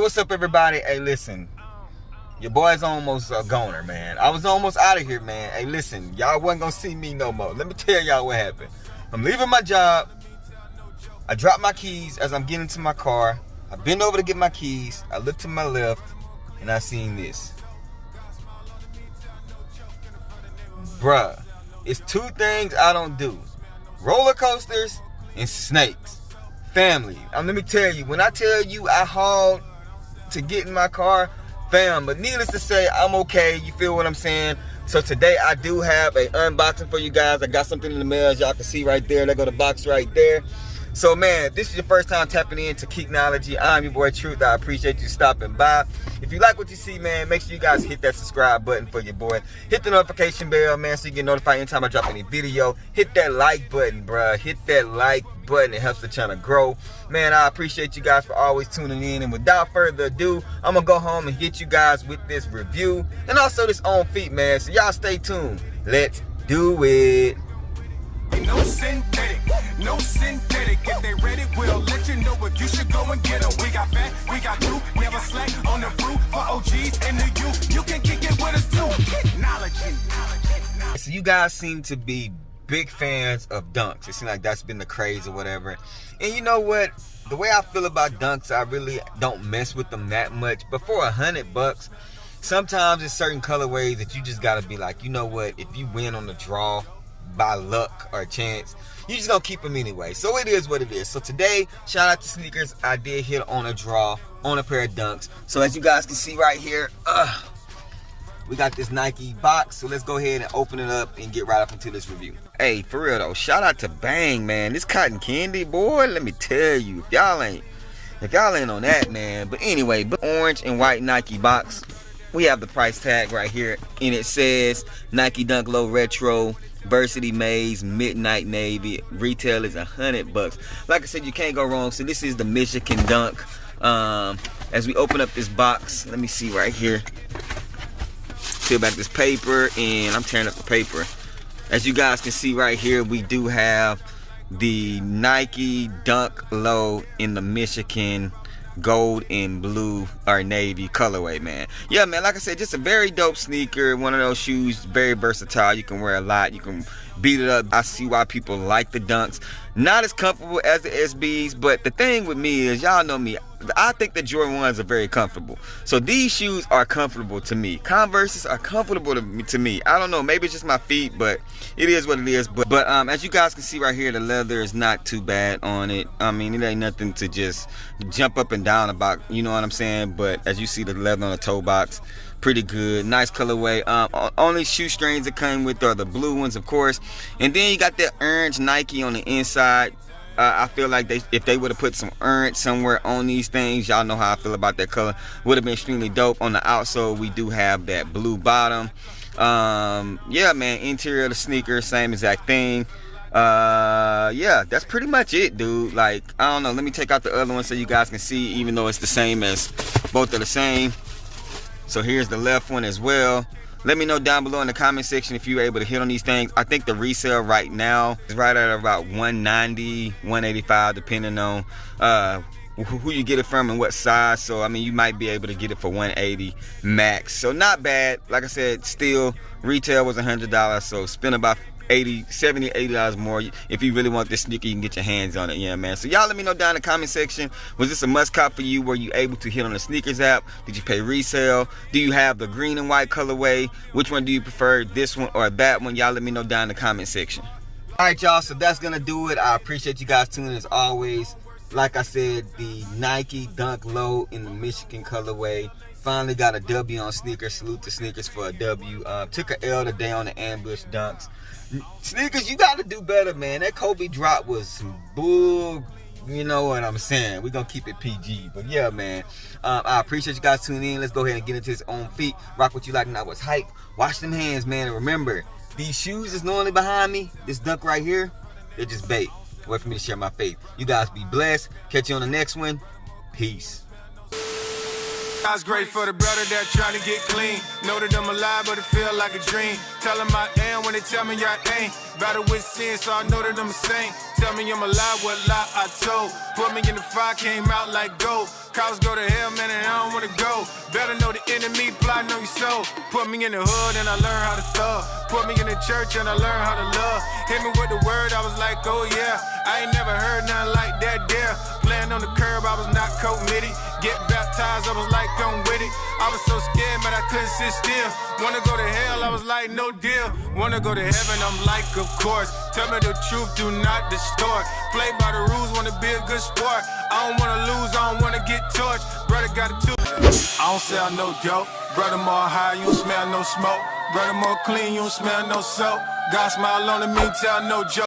what's up, everybody? Hey, listen, your boy's almost a goner, man. I was almost out of here, man. Hey, listen, y'all wasn't gonna see me no more. Let me tell y'all what happened. I'm leaving my job. I dropped my keys as I'm getting to my car. I bend over to get my keys. I look to my left, and I seen this. Bruh, it's two things I don't do: roller coasters and snakes. Family, let me tell you, when I tell you I hauled to get in my car, fam, but needless to say, I'm okay. You feel what I'm saying? So today I do have an unboxing for you guys. I got something in the mail, as y'all can see right there. There go the box right there. So man, if this is your first time tapping into KICKnology, I'm your boy Truth. I appreciate you stopping by. If you like what you see, man, make sure you guys hit that subscribe button for your boy. Hit the notification bell, man, so you get notified anytime I drop any video. Hit that like button, bruh. Hit that like button. It helps the channel grow. Man, I appreciate you guys for always tuning in. And without further ado, I'm gonna go home and get you guys with this review and also this OnFeet, man. So y'all stay tuned. Let's do it. No synthetic, no synthetic. If they ready, we'll let you know if you should go and get them. We got fat, we got two, never slack on the fruit. For OGs and the youth, you can kick it with us too. KICKnology. So you guys seem to be big fans of dunks. It seems like that's been the craze or whatever. And you know what? The way I feel about dunks, I really don't mess with them that much. But for $100, sometimes there's certain colorways that you just gotta be like, you know what? If you win on the draw by luck or chance, you just gonna keep them anyway. So it is what it is. So today, shout out to sneakers, I did hit on a draw on a pair of dunks. So as you guys can see right here, we got this Nike box. So let's go ahead and open it up and get right up into this review. Hey, for real though, shout out to Bang, man. This cotton candy, boy, let me tell you, if y'all ain't on that, man. But anyway, orange and white Nike box. We have the price tag right here, and it says Nike Dunk Low Retro Varsity Maze Midnight Navy. Retail is $100. Like I said, you can't go wrong. So this is the Michigan Dunk. As we open up this box, let me see right here. Peel back this paper, and I'm tearing up the paper. As you guys can see right here, we do have the Nike Dunk Low in the Michigan gold and blue or navy colorway, man. Yeah, man, like I said, just a very dope sneaker. One of those shoes, very versatile. You can wear a lot, you can beat it up. I see why people like the dunks. Not as comfortable as the SBs, but the thing with me is, y'all know me, I think the Jordan 1s are very comfortable. So these shoes are comfortable to me. Converses are comfortable to me. I don't know, maybe it's just my feet, but it is what it is. But as you guys can see right here, the leather is not too bad on it. I mean, it ain't nothing to just jump up and down about, you know what I'm saying? But as you see, the leather on the toe box, pretty good. Nice colorway. Only shoestrings that come with are the blue ones, of course. And then you got that orange Nike on the inside. I feel like if they would have put some orange somewhere on these things, y'all know how I feel about that color, would have been extremely dope. On the outsole, we do have that blue bottom. Yeah, man, interior of the sneaker, same exact thing. Yeah, that's pretty much it, dude. Like, I don't know, let me take out the other one so you guys can see, even though it's the same as both are the same. So here's the left one as well. Let me know down below in the comment section if you're able to hit on these things. I think the resale right now is right at about $190, $185, depending on who you get it from and what size. So I mean, you might be able to get it for $180 max. So not bad. Like I said, still retail was $100. So spend about $70, $80 more. If you really want this sneaker, you can get your hands on it. Yeah, man. So y'all let me know down in the comment section, was this a must cop for you? Were you able to hit on the sneakers app? Did you pay resale? Do you have the green and white colorway? Which one do you prefer, this one or that one? Y'all let me know down in the comment section. All right, y'all, so that's gonna do it. I appreciate you guys tuning in as always. Like I said, the Nike Dunk Low in the Michigan colorway. Finally got a W on sneakers. Salute to sneakers for a W. Took a L today on the ambush dunks. Sneakers, you got to do better, man. That Kobe drop was some bull. You know what I'm saying? We're going to keep it PG. But yeah, man. I appreciate you guys tuning in. Let's go ahead and get into this OnFeet. Rock what you like and not what's hype. Wash them hands, man. And remember, these shoes that's normally behind me, this dunk right here, they're just bait. Wait for me to share my faith. You guys be blessed. Catch you on the next one. Peace. That's great for the brother that trying to get clean. Know that I'm alive, but it feel like a dream. Tell them I am when they tell me I ain't. Battle with sin, so I know that I'm a saint. Tell me I'm alive, what lie I told. Put me in the fire, came out like gold. Cops go to hell, man, and I don't wanna go. Better know the enemy plotting on your soul. Put me in the hood and I learned how to thug. Put me in the church and I learned how to love. Hit me with the word, I was like, oh yeah. I ain't never heard nothing like that there. Playing on the curb, I was not committed. Get baptized, I was like, I'm with it. I was so scared, man, I couldn't sit still. Wanna go to hell, I was like, no deal. Wanna go to heaven, I'm like, of course. Tell me the truth, do not distort. Play by the rules, wanna be a good sport. I don't wanna lose, I don't wanna get torched. Brother got it too. I don't sell no dope. Brother more high, you don't smell no smoke. Brother more clean, you don't smell no soap. God smile on me, tell no joke.